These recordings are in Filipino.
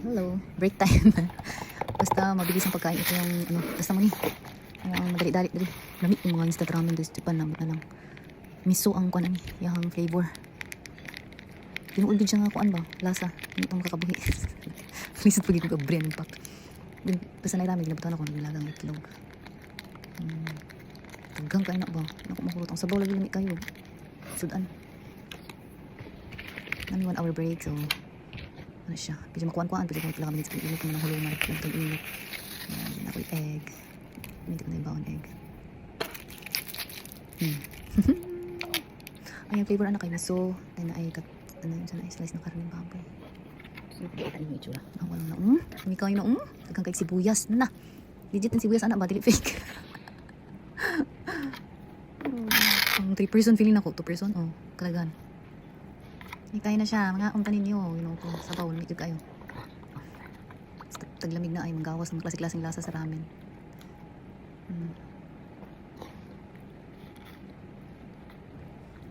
Hello, break time. Basta mabilis ang pagkain ito yung ano, basta mo ni. Ang madali-dali dali. Lamig yung mga instant ramen dito Japan na lang. Miso ang kuan ani, yang flavor. Tinuod din siya nga kuan ba, lasa. Hindi pa makakabuhi. Please pag ko brain pack. Basta na ramen ginabutan ako ng nilagang itlog. Tagang kain na ba? Naku makulot ang sabaw lagi lamig kayo. Sudan. Nami 1 hour break so ano siya, pwede makuhaan-kuhaan, pwede ko lang minutes init naman ang huluman, pwede init. Ayan, din ako yung egg. Hindi ko na yung baon egg. Ayan, flavor anak kay miso. Then ay kat, ano yun sana, slice ng karne ng baboy. Kita niyo itsura. Wala na, May kain na, Dagang kay sibuyas na. Legit ang sibuyas, anak ba? Dili fake. Ang 3 person feeling ako, 2 person, kalagan. May kain na siya, mga kanin niyo, ko, sabaw, lamig kayo. Taglamig na ay manggawas ng klasik-klasing lasa sa ramen.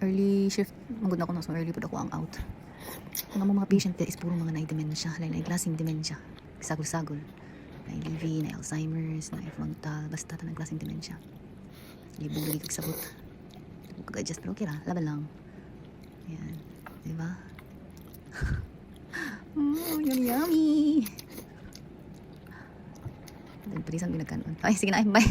Early shift, magod na ako so early po ako ang out. Ang mga patient is puro mga na-dementia, na klaseng dementia, sagol-sagol. Na-LV, na-Alzheimer's, na-frontal, basta tanang klaseng dementia. Libong-libig kagsabot. Kag-adjust pero okay ra, laban lang. Ayan. Diba? Yummy, yummy. Pwede saan pinagkanon. Ay, sige na, bye.